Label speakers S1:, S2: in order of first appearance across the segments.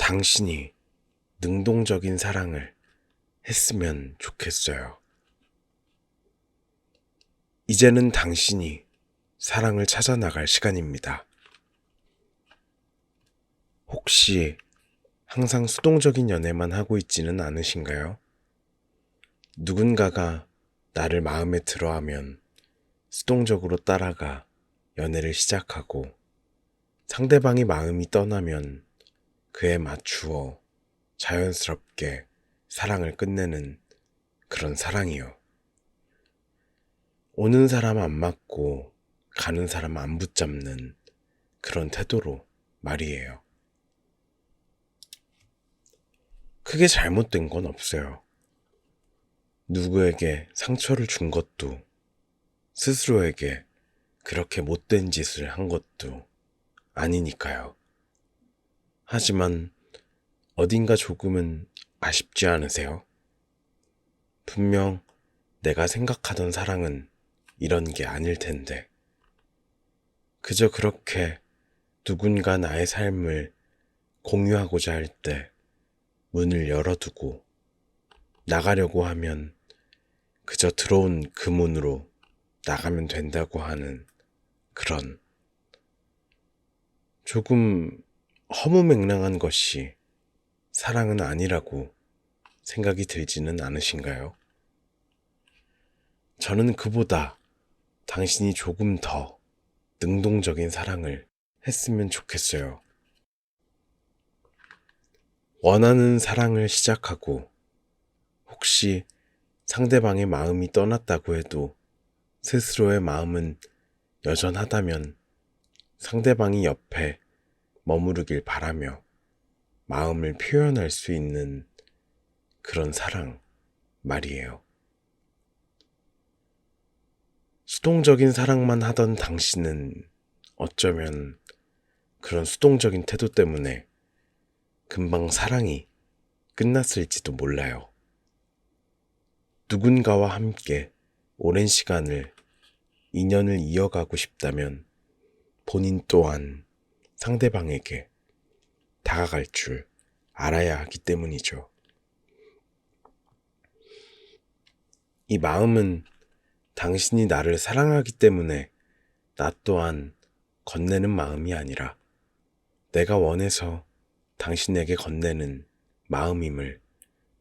S1: 당신이 능동적인 사랑을 했으면 좋겠어요. 이제는 당신이 사랑을 찾아 나갈 시간입니다. 혹시 항상 수동적인 연애만 하고 있지는 않으신가요? 누군가가 나를 마음에 들어 하면 수동적으로 따라가 연애를 시작하고 상대방이 마음이 떠나면 그에 맞추어 자연스럽게 사랑을 끝내는 그런 사랑이요. 오는 사람 안 맞고 가는 사람 안 붙잡는 그런 태도로 말이에요. 크게 잘못된 건 없어요. 누구에게 상처를 준 것도 스스로에게 그렇게 못된 짓을 한 것도 아니니까요. 하지만 어딘가 조금은 아쉽지 않으세요? 분명 내가 생각하던 사랑은 이런 게 아닐 텐데 그저 그렇게 누군가 나의 삶을 공유하고자 할 때 문을 열어두고 나가려고 하면 그저 들어온 그 문으로 나가면 된다고 하는 그런 조금 허무맹랑한 것이 사랑은 아니라고 생각이 들지는 않으신가요? 저는 그보다 당신이 조금 더 능동적인 사랑을 했으면 좋겠어요. 원하는 사랑을 시작하고 혹시 상대방의 마음이 떠났다고 해도 스스로의 마음은 여전하다면 상대방이 옆에 머무르길 바라며 마음을 표현할 수 있는 그런 사랑 말이에요. 수동적인 사랑만 하던 당신은 어쩌면 그런 수동적인 태도 때문에 금방 사랑이 끝났을지도 몰라요. 누군가와 함께 오랜 시간을 인연을 이어가고 싶다면 본인 또한 상대방에게 다가갈 줄 알아야 하기 때문이죠. 이 마음은 당신이 나를 사랑하기 때문에 나 또한 건네는 마음이 아니라 내가 원해서 당신에게 건네는 마음임을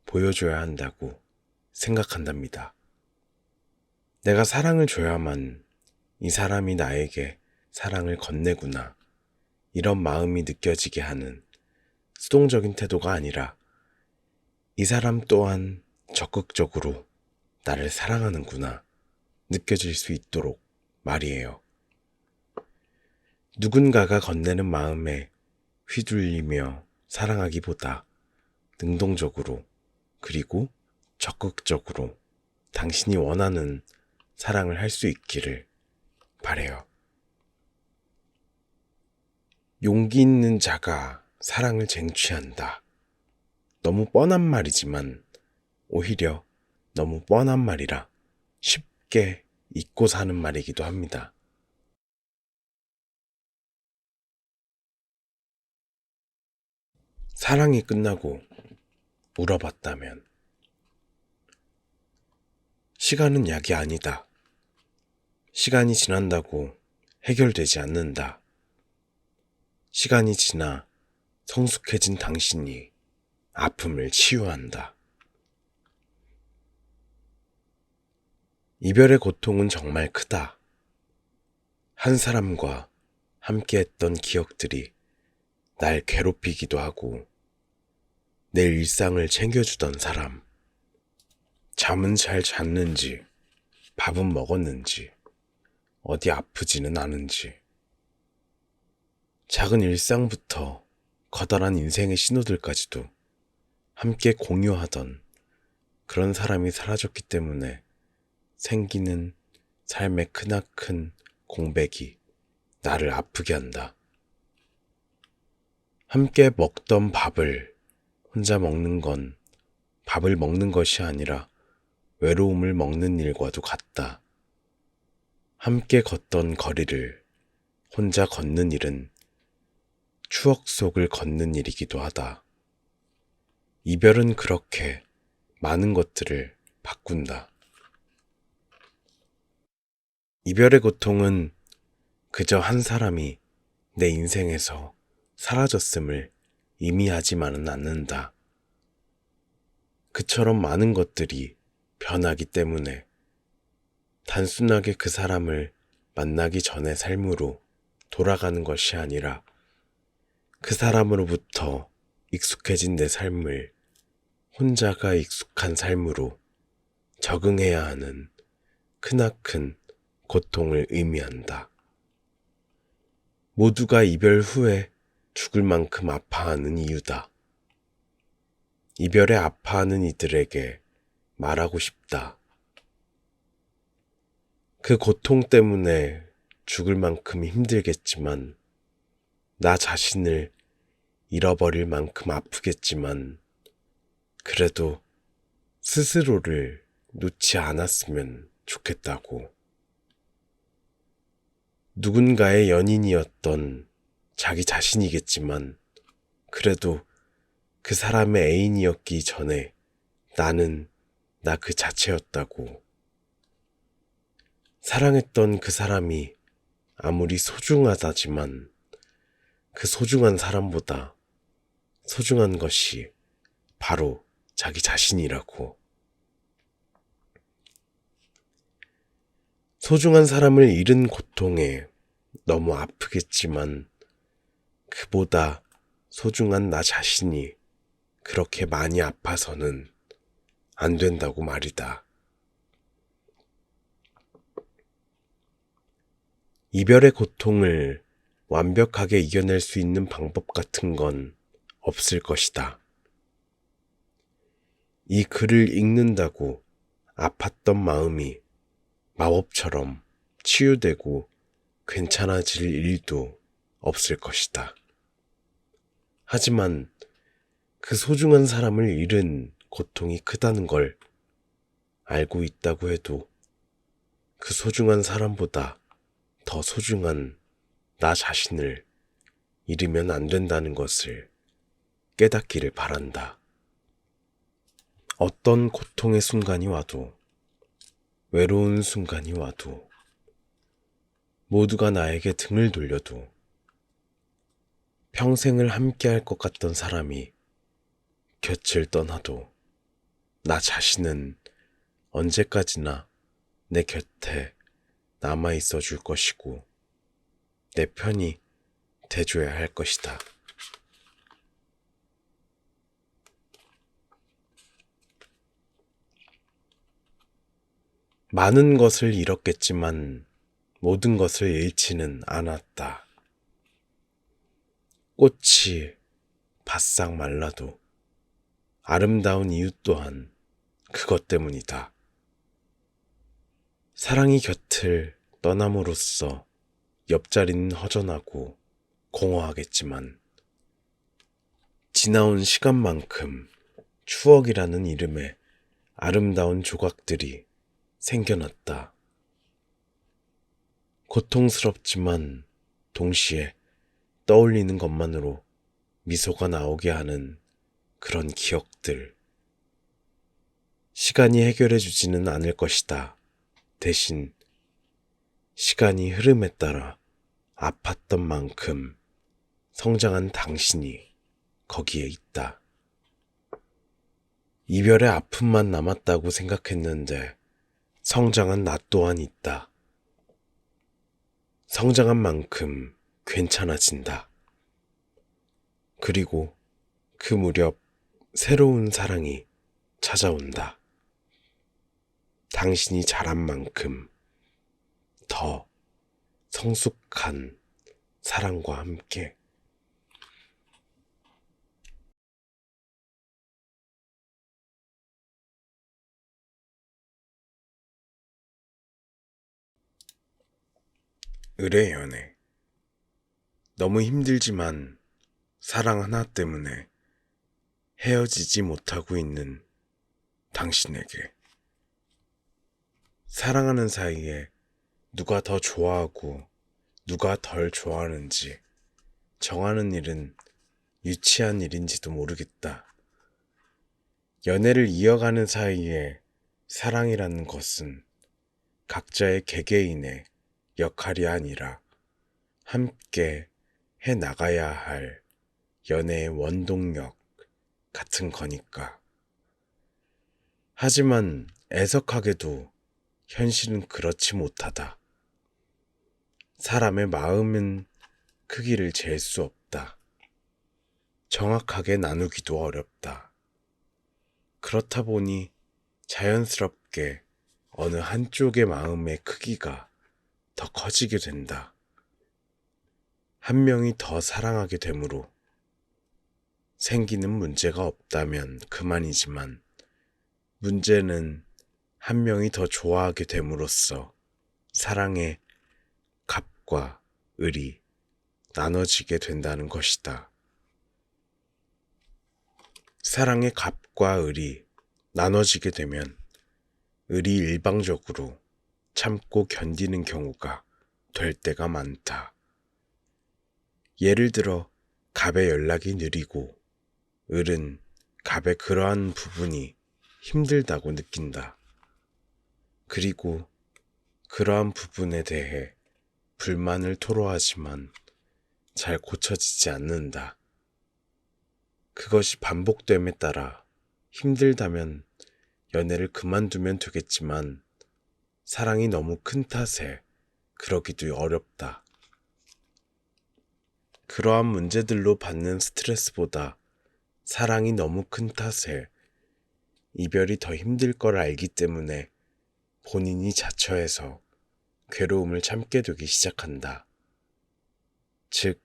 S1: 보여줘야 한다고 생각한답니다. 내가 사랑을 줘야만 이 사람이 나에게 사랑을 건네구나 이런 마음이 느껴지게 하는 수동적인 태도가 아니라 이 사람 또한 적극적으로 나를 사랑하는구나 느껴질 수 있도록 말이에요. 누군가가 건네는 마음에 휘둘리며 사랑하기보다 능동적으로 그리고 적극적으로 당신이 원하는 사랑을 할 수 있기를 바래요. 용기 있는 자가 사랑을 쟁취한다. 너무 뻔한 말이지만 오히려 너무 뻔한 말이라 쉽게 잊고 사는 말이기도 합니다. 사랑이 끝나고 울어봤다면 시간은 약이 아니다. 시간이 지난다고 해결되지 않는다. 시간이 지나 성숙해진 당신이 아픔을 치유한다. 이별의 고통은 정말 크다. 한 사람과 함께했던 기억들이 날 괴롭히기도 하고 내 일상을 챙겨주던 사람, 잠은 잘 잤는지, 밥은 먹었는지, 어디 아프지는 않은지, 작은 일상부터 커다란 인생의 신호들까지도 함께 공유하던 그런 사람이 사라졌기 때문에 생기는 삶의 크나큰 공백이 나를 아프게 한다. 함께 먹던 밥을 혼자 먹는 건 밥을 먹는 것이 아니라 외로움을 먹는 일과도 같다. 함께 걷던 거리를 혼자 걷는 일은 추억 속을 걷는 일이기도 하다. 이별은 그렇게 많은 것들을 바꾼다. 이별의 고통은 그저 한 사람이 내 인생에서 사라졌음을 의미하지만은 않는다. 그처럼 많은 것들이 변하기 때문에 단순하게 그 사람을 만나기 전의 삶으로 돌아가는 것이 아니라 그 사람으로부터 익숙해진 내 삶을 혼자가 익숙한 삶으로 적응해야 하는 크나큰 고통을 의미한다. 모두가 이별 후에 죽을 만큼 아파하는 이유다. 이별에 아파하는 이들에게 말하고 싶다. 그 고통 때문에 죽을 만큼 힘들겠지만, 나 자신을 잃어버릴 만큼 아프겠지만, 그래도 스스로를 놓지 않았으면 좋겠다고. 누군가의 연인이었던 자기 자신이겠지만, 그래도 그 사람의 애인이었기 전에 나는 나 그 자체였다고. 사랑했던 그 사람이 아무리 소중하다지만 그 소중한 사람보다 소중한 것이 바로 자기 자신이라고. 소중한 사람을 잃은 고통에 너무 아프겠지만 그보다 소중한 나 자신이 그렇게 많이 아파서는 안 된다고 말이다. 이별의 고통을 완벽하게 이겨낼 수 있는 방법 같은 건 없을 것이다. 이 글을 읽는다고 아팠던 마음이 마법처럼 치유되고 괜찮아질 일도 없을 것이다. 하지만 그 소중한 사람을 잃은 고통이 크다는 걸 알고 있다고 해도 그 소중한 사람보다 더 소중한 나 자신을 잃으면 안 된다는 것을 깨닫기를 바란다. 어떤 고통의 순간이 와도, 외로운 순간이 와도, 모두가 나에게 등을 돌려도, 평생을 함께할 것 같던 사람이 곁을 떠나도 나 자신은 언제까지나 내 곁에 남아있어 줄 것이고 내 편이 돼줘야 할 것이다. 많은 것을 잃었겠지만 모든 것을 잃지는 않았다. 꽃이 바싹 말라도 아름다운 이유 또한 그것 때문이다. 사랑이 곁을 떠남으로써 옆자리는 허전하고 공허하겠지만 지나온 시간만큼 추억이라는 이름의 아름다운 조각들이 생겨났다. 고통스럽지만 동시에 떠올리는 것만으로 미소가 나오게 하는 그런 기억들. 시간이 해결해주지는 않을 것이다. 대신 시간이 흐름에 따라 아팠던 만큼 성장한 당신이 거기에 있다. 이별의 아픔만 남았다고 생각했는데 성장한 나 또한 있다. 성장한 만큼 괜찮아진다. 그리고 그 무렵 새로운 사랑이 찾아온다. 당신이 자란 만큼 더 성숙한 사랑과 함께. 의뢰 연애. 너무 힘들지만 사랑 하나 때문에 헤어지지 못하고 있는 당신에게. 사랑하는 사이에 누가 더 좋아하고 누가 덜 좋아하는지 정하는 일은 유치한 일인지도 모르겠다. 연애를 이어가는 사이에 사랑이라는 것은 각자의 개개인의 역할이 아니라 함께 해 나가야 할 연애의 원동력 같은 거니까. 하지만 애석하게도 현실은 그렇지 못하다. 사람의 마음은 크기를 잴 수 없다. 정확하게 나누기도 어렵다. 그렇다 보니 자연스럽게 어느 한쪽의 마음의 크기가 더 커지게 된다. 한 명이 더 사랑하게 되므로 생기는 문제가 없다면 그만이지만 문제는 한 명이 더 좋아하게 됨으로써 사랑의 갑과 을이 나눠지게 된다는 것이다. 사랑의 갑과 을이 나눠지게 되면 을이 일방적으로 참고 견디는 경우가 될 때가 많다. 예를 들어 갑의 연락이 느리고 을은 갑의 그러한 부분이 힘들다고 느낀다. 그리고 그러한 부분에 대해 불만을 토로하지만 잘 고쳐지지 않는다. 그것이 반복됨에 따라 힘들다면 연애를 그만두면 되겠지만 사랑이 너무 큰 탓에 그러기도 어렵다. 그러한 문제들로 받는 스트레스보다 사랑이 너무 큰 탓에 이별이 더 힘들 걸 알기 때문에 본인이 자처해서 괴로움을 참게 되기 시작한다. 즉,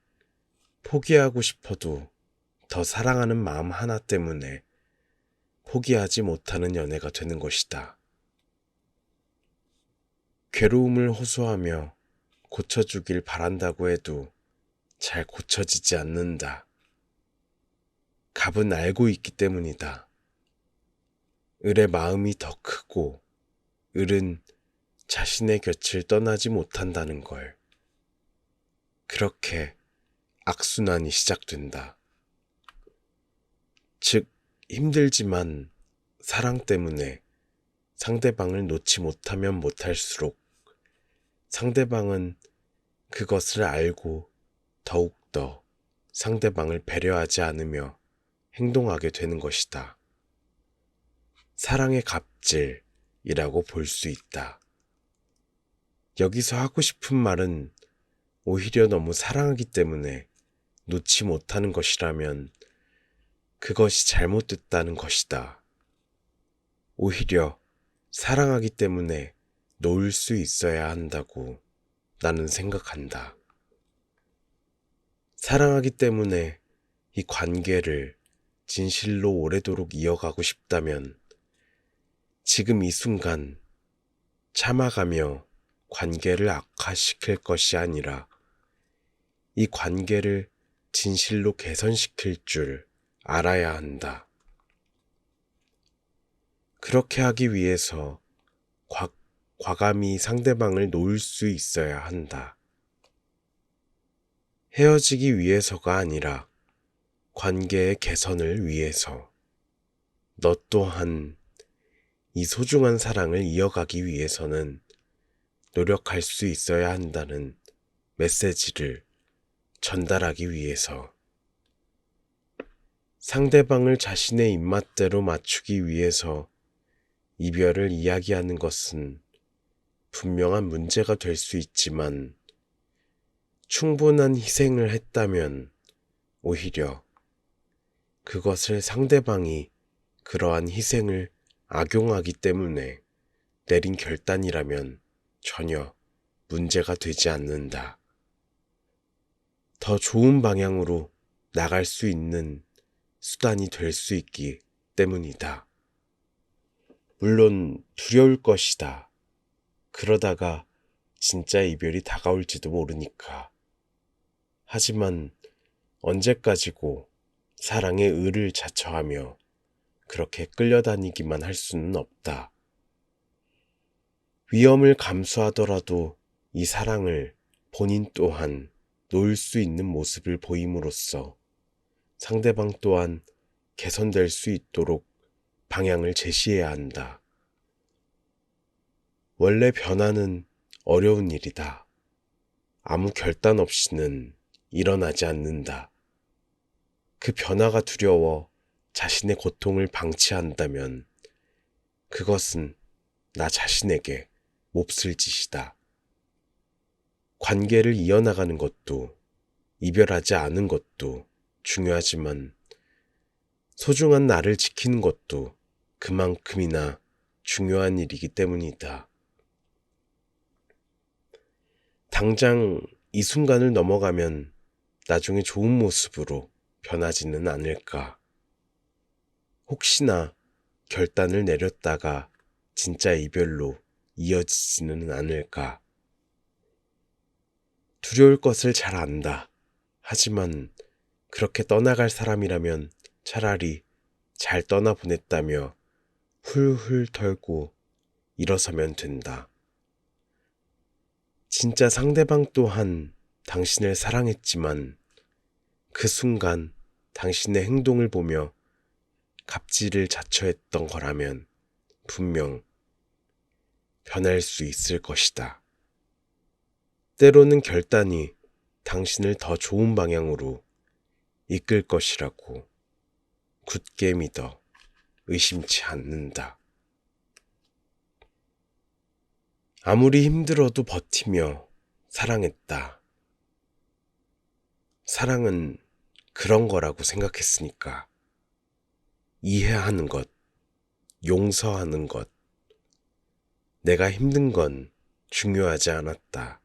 S1: 포기하고 싶어도 더 사랑하는 마음 하나 때문에 포기하지 못하는 연애가 되는 것이다. 괴로움을 호소하며 고쳐주길 바란다고 해도 잘 고쳐지지 않는다. 갑은 알고 있기 때문이다. 을의 마음이 더 크고 을은 자신의 곁을 떠나지 못한다는 걸. 그렇게 악순환이 시작된다. 즉, 힘들지만 사랑 때문에 상대방을 놓지 못하면 못할수록 상대방은 그것을 알고 더욱더 상대방을 배려하지 않으며 행동하게 되는 것이다. 사랑의 갑질이라고 볼 수 있다. 여기서 하고 싶은 말은 오히려 너무 사랑하기 때문에 놓지 못하는 것이라면 그것이 잘못됐다는 것이다. 오히려 사랑하기 때문에 놓을 수 있어야 한다고 나는 생각한다. 사랑하기 때문에 이 관계를 진실로 오래도록 이어가고 싶다면 지금 이 순간 참아가며 관계를 악화시킬 것이 아니라 이 관계를 진실로 개선시킬 줄 알아야 한다. 그렇게 하기 위해서 과감히 상대방을 놓을 수 있어야 한다. 헤어지기 위해서가 아니라 관계의 개선을 위해서 너 또한 이 소중한 사랑을 이어가기 위해서는 노력할 수 있어야 한다는 메시지를 전달하기 위해서 상대방을 자신의 입맛대로 맞추기 위해서 이별을 이야기하는 것은 분명한 문제가 될 수 있지만 충분한 희생을 했다면 오히려 그것을 상대방이 그러한 희생을 악용하기 때문에 내린 결단이라면 전혀 문제가 되지 않는다. 더 좋은 방향으로 나갈 수 있는 수단이 될 수 있기 때문이다. 물론 두려울 것이다. 그러다가 진짜 이별이 다가올지도 모르니까. 하지만 언제까지고 사랑의 을을 자처하며 그렇게 끌려다니기만 할 수는 없다. 위험을 감수하더라도 이 사랑을 본인 또한 놓을 수 있는 모습을 보임으로써 상대방 또한 개선될 수 있도록 방향을 제시해야 한다. 원래 변화는 어려운 일이다. 아무 결단 없이는 일어나지 않는다. 그 변화가 두려워 자신의 고통을 방치한다면 그것은 나 자신에게 몹쓸 짓이다. 관계를 이어나가는 것도 이별하지 않은 것도 중요하지만 소중한 나를 지키는 것도 그만큼이나 중요한 일이기 때문이다. 당장 이 순간을 넘어가면 나중에 좋은 모습으로 변하지는 않을까. 혹시나 결단을 내렸다가 진짜 이별로 이어지지는 않을까. 두려울 것을 잘 안다. 하지만 그렇게 떠나갈 사람이라면 차라리 잘 떠나보냈다며 훌훌 털고 일어서면 된다. 진짜 상대방 또한 당신을 사랑했지만 그 순간 당신의 행동을 보며 갑질을 자처했던 거라면 분명 변할 수 있을 것이다. 때로는 결단이 당신을 더 좋은 방향으로 이끌 것이라고 굳게 믿어 의심치 않는다. 아무리 힘들어도 버티며 사랑했다. 사랑은 그런 거라고 생각했으니까. 이해하는 것, 용서하는 것, 내가 힘든 건 중요하지 않았다.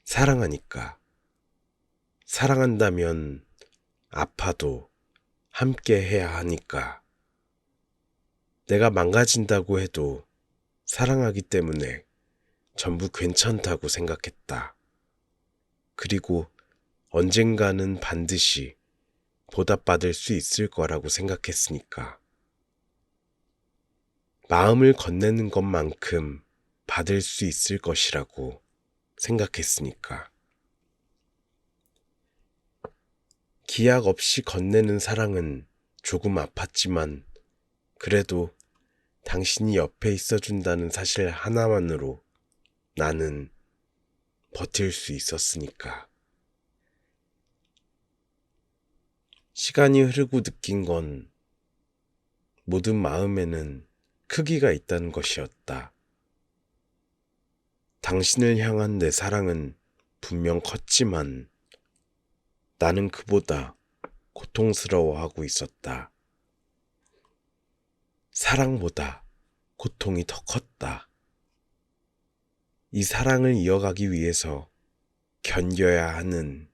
S1: 사랑하니까. 사랑한다면 아파도 함께 해야 하니까. 내가 망가진다고 해도 사랑하기 때문에 전부 괜찮다고 생각했다. 그리고 언젠가는 반드시 보답받을 수 있을 거라고 생각했으니까. 마음을 건네는 것만큼 받을 수 있을 것이라고 생각했으니까. 기약 없이 건네는 사랑은 조금 아팠지만 그래도 당신이 옆에 있어준다는 사실 하나만으로 나는 버틸 수 있었으니까. 시간이 흐르고 느낀 건 모든 마음에는 크기가 있다는 것이었다. 당신을 향한 내 사랑은 분명 컸지만 나는 그보다 고통스러워하고 있었다. 사랑보다 고통이 더 컸다. 이 사랑을 이어가기 위해서 견뎌야 하는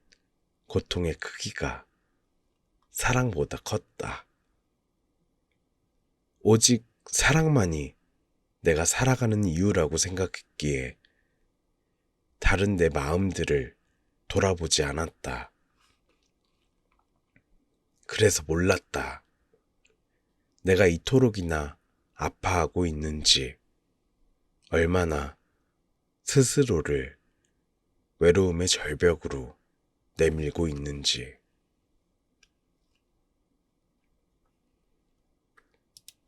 S1: 고통의 크기가 사랑보다 컸다. 오직 사랑만이 내가 살아가는 이유라고 생각했기에 다른 내 마음들을 돌아보지 않았다. 그래서 몰랐다. 내가 이토록이나 아파하고 있는지, 얼마나 스스로를 외로움의 절벽으로 내밀고 있는지.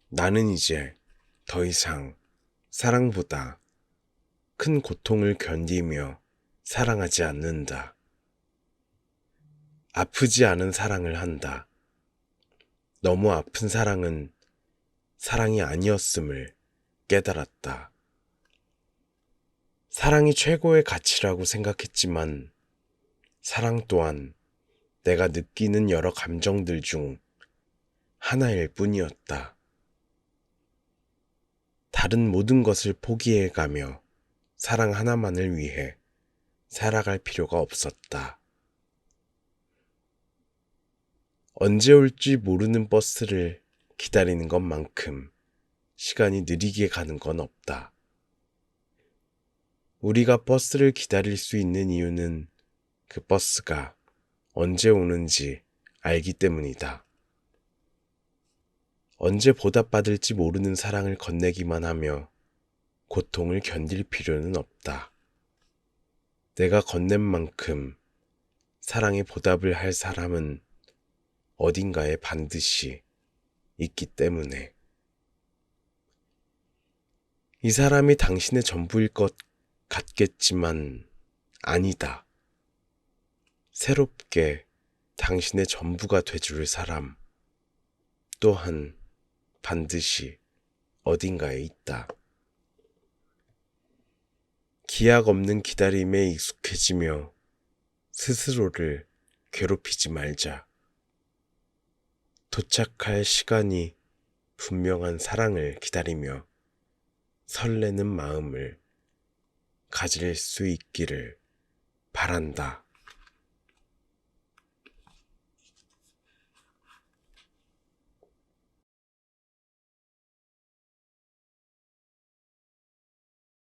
S1: 나는 이제 더 이상 사랑보다 큰 고통을 견디며 사랑하지 않는다. 아프지 않은 사랑을 한다. 너무 아픈 사랑은 사랑이 아니었음을 깨달았다. 사랑이 최고의 가치라고 생각했지만 사랑 또한 내가 느끼는 여러 감정들 중 하나일 뿐이었다. 다른 모든 것을 포기해가며 사랑 하나만을 위해 살아갈 필요가 없었다. 언제 올지 모르는 버스를 기다리는 것만큼 시간이 느리게 가는 건 없다. 우리가 버스를 기다릴 수 있는 이유는 그 버스가 언제 오는지 알기 때문이다. 언제 보답받을지 모르는 사랑을 건네기만 하며 고통을 견딜 필요는 없다. 내가 건넨 만큼 사랑에 보답을 할 사람은 어딘가에 반드시 있기 때문에. 이 사람이 당신의 전부일 것 같겠지만 아니다. 새롭게 당신의 전부가 돼줄 사람 또한 반드시 어딘가에 있다. 기약 없는 기다림에 익숙해지며 스스로를 괴롭히지 말자. 도착할 시간이 분명한 사랑을 기다리며 설레는 마음을 가질 수 있기를 바란다.